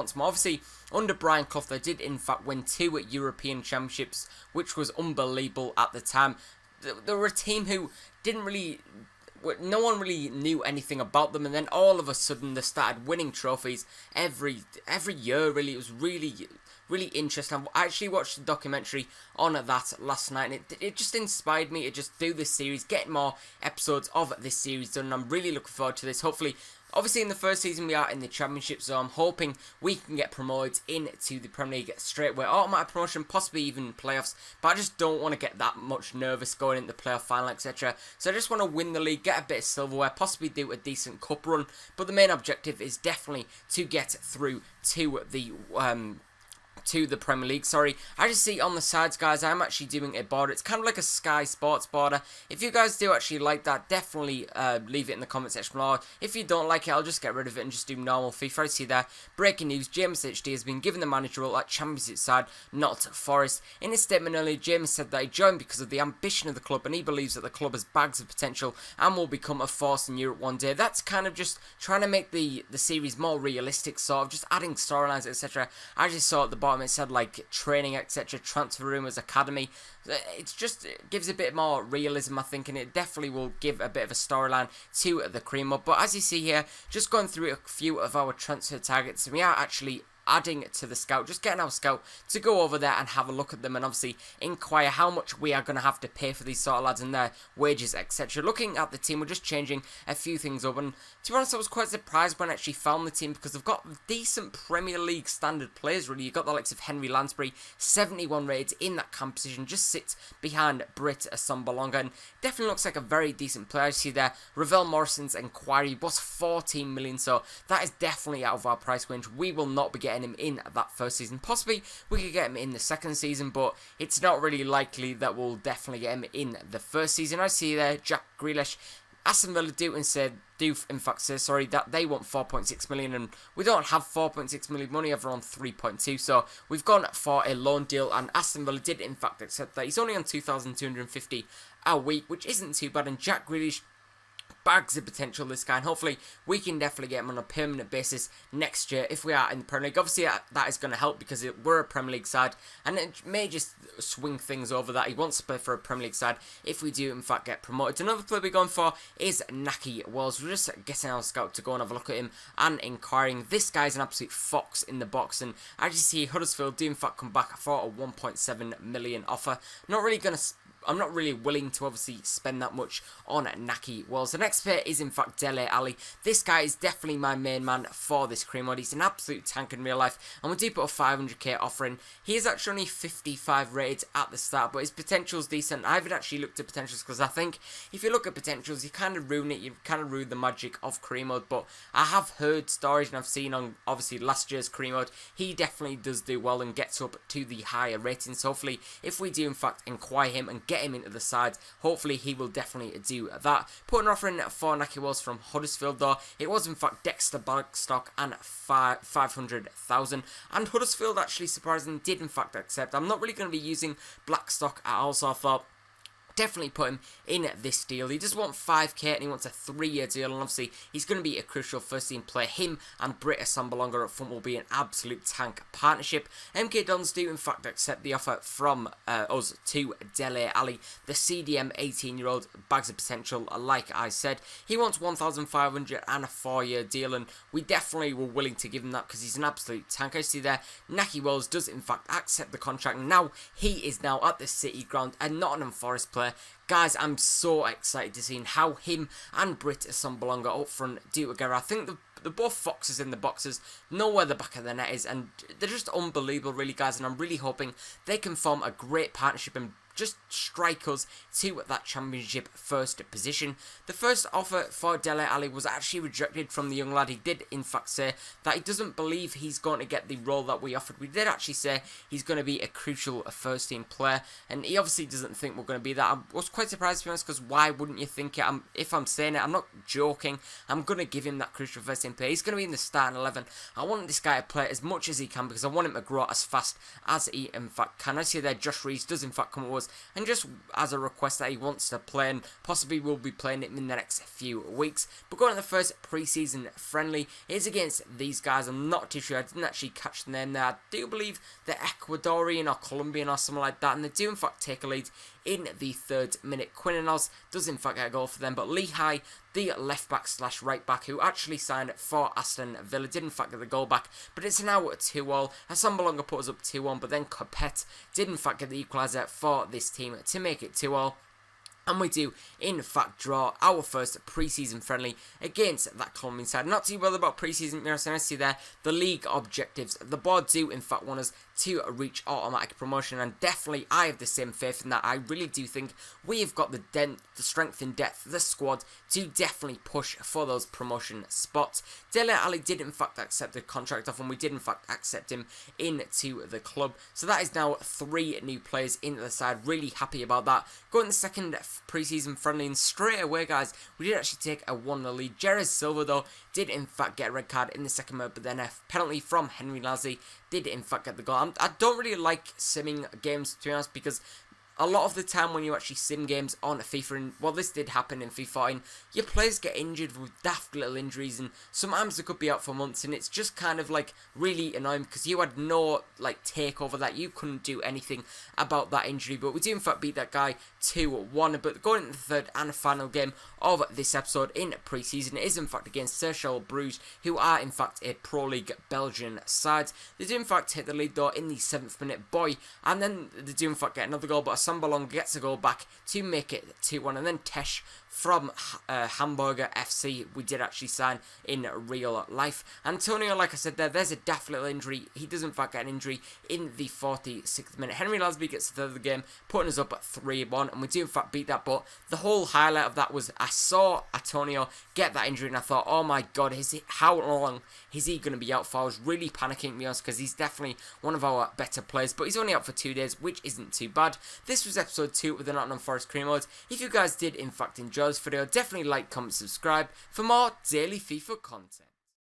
once more. Obviously, under Brian Clough, they did in fact win 2 European Championships, which was unbelievable at the time. They were a team who didn't really... No one really knew anything about them, and then all of a sudden they started winning trophies every year. Really, it was really interesting. I actually watched the documentary on that last night, and it just inspired me to just do this series, get more episodes of this series done, and I'm really looking forward to this. Hopefully, obviously in the first season we are in the Championship, so I'm hoping we can get promoted into the Premier League straight away. Automatic promotion, possibly even playoffs, but I just don't want to get that much nervous going into the playoff final, etc. So I just want to win the league, get a bit of silverware, possibly do a decent cup run, but the main objective is definitely to get through to the Premier League. Sorry, I just see on the sides, guys, I'm actually doing a border. It's kind of like a Sky Sports border. If you guys do actually like that, definitely leave it in the comment section below. If you don't like it, I'll just get rid of it and just do normal FIFA. I see there, breaking news, James HD has been given the manager role at Championship side, not Forest. In his statement earlier, James said that he joined because of the ambition of the club, and he believes that the club has bags of potential and will become a force in Europe one day. That's kind of just trying to make the series more realistic, sort of just adding storylines, etc. I just saw at the bottom it said like training, etc., transfer rumours, academy. It gives a bit more realism, I think, and it definitely will give a bit of a storyline to the Cream Mob. But as you see here, just going through a few of our transfer targets, we are actually adding to the scout, just getting our scout to go over there and have a look at them and obviously inquire how much we are going to have to pay for these sort of lads and their wages, etc. Looking at the team, we're just changing a few things up, and to be honest, I was quite surprised when I actually found the team because they've got decent Premier League standard players, really. You've got the likes of Henry Lansbury, 71 rated in that composition, just sits behind Britt Assombalonga, and definitely looks like a very decent player. You see there, Ravel Morrison's inquiry was 14 million, so that is definitely out of our price range. We will not be getting him in that first season. Possibly we could get him in the second season, but it's not really likely that we'll definitely get him in the first season. I see there, Jack Grealish, Aston Villa do in fact say that they want 4.6 million, and we don't have 4.6 million money, everyone 3.2, so we've gone for a loan deal, and Aston Villa did in fact accept that. He's only on 2,250 a week, which isn't too bad, and Jack Grealish bags of potential, this guy, and hopefully we can definitely get him on a permanent basis next year if we are in the Premier League. Obviously that is going to help because we're a Premier League side, and it may just swing things over that he wants to play for a Premier League side if we do in fact get promoted. Another player we're going for is Naki Wells. We're just getting our scout to go and have a look at him and inquiring. This guy's an absolute fox in the box, and as you see, Huddersfield do in fact come back for a 1.7 million offer. I'm not really willing to obviously spend that much on Naki Wells. The next player is in fact Dele Alli. This guy is definitely my main man for this cream mod. He's an absolute tank in real life, and we do put a 500k offer in. He is actually only 55 rated at the start, but his potential's decent. I haven't actually looked at potentials because I think if you look at potentials, you kind of ruin it. You kind of ruin the magic of cream mode. But I have heard stories and I've seen on obviously last year's cream mode, he definitely does do well and gets up to the higher ratings. So hopefully, if we do in fact inquire him and get him into the side, hopefully he will definitely do that. Put an offer in for Naki Wells from Huddersfield, though it was in fact Dexter Blackstock and 500,000, and Huddersfield actually surprisingly did in fact accept. I'm not really going to be using Blackstock at all, so I thought definitely put him in this deal. He does want 5k and he wants a 3-year deal, and obviously he's going to be a crucial first team player. Him and Britt Assombalonga up front will be an absolute tank partnership. MK Dons do in fact accept the offer from us to Dele Alli, the CDM 18-year-old, bags of potential. Like I said, he wants 1,500 and a 4-year deal, and we definitely were willing to give him that because he's an absolute tank. I see there, Naki Wells does in fact accept the contract, and now he is now at the City Ground, a Nottingham Forest player. Guys, I'm so excited to see how him and Britt Assombalonga up front do together. I think the both foxes in the boxes know where the back of the net is, and they're just unbelievable, really, guys, and I'm really hoping they can form a great partnership and just strike us to that Championship first position. The first offer for Dele Alli was actually rejected from the young lad. He did in fact say that he doesn't believe he's going to get the role that we offered. We did actually say he's going to be a crucial first team player, and he obviously doesn't think we're going to be that. I was quite surprised, to be honest, because why wouldn't you think it? If I'm saying it, I'm not joking. I'm going to give him that crucial first team player. He's going to be in the starting 11. I want this guy to play as much as he can because I want him to grow as fast as he in fact can. I see there Josh Rees does in fact come up with us, and just as a request that he wants to play, and possibly will be playing it in the next few weeks. But going to the first preseason friendly is against these guys. I'm not too sure, I didn't actually catch the name there. I do believe they're Ecuadorian or Colombian or something like that, and they do in fact take a lead in the 3rd minute. Quinones does in fact get a goal for them, but Lehigh, the left back slash right back who actually signed for Aston Villa, did in fact get the goal back, but it's now 2-2. Assemblonga put us up 2-1, but then Capet did in fact get the equaliser for this team to make it 2-2. And we do, in fact, draw our first pre-season friendly against that Colombian side. Not too bothered about pre-season, I see there, the league objectives. The board do, in fact, want us to reach automatic promotion, and definitely I have the same faith in that. I really do think we have got the strength and depth, the squad, to definitely push for those promotion spots. Dele Alli did, in fact, accept the contract off, and we did, in fact, accept him into the club. So that is now 3 new players into the side. Really happy about that. Going the second pre-season friendly, and straight away, guys, we did actually take a 1-0 lead. Jerez Silva, though, did in fact get a red card in the second minute, but then a penalty from Henry Lazzi did in fact get the goal. I don't really like simming games, to be honest, because a lot of the time when you actually sim games on FIFA, and well, this did happen in FIFA 14, your players get injured with daft little injuries, and sometimes they could be out for months, and it's just kind of like really annoying because you had no like take over that. You couldn't do anything about that injury, but we do in fact beat that guy 2-1. But going into the 3rd and final game of this episode in pre-season is in fact against Cercle Bruges, who are in fact a Pro League Belgian side. They do in fact take the lead though in the 7th minute, boy, and then they do in fact get another goal, but Sambalong gets a goal back to make it 2-1, and then Tesh from Hamburger FC, we did actually sign in real life. Antonio, like I said there's a daft little injury. He does in fact get an injury in the 46th minute. Henry Lasby gets the 3rd of the game, putting us up at 3-1, and we do in fact beat that, but the whole highlight of that was I saw Antonio get that injury, and I thought, oh my god, how long is he going to be out for? I was really panicking, to be honest, because he's definitely one of our better players, but he's only out for 2 days, which isn't too bad. This was episode 2 with the Nottingham Forest Career Mode. If you guys did in fact enjoy this video, definitely like, comment, subscribe for more daily FIFA content.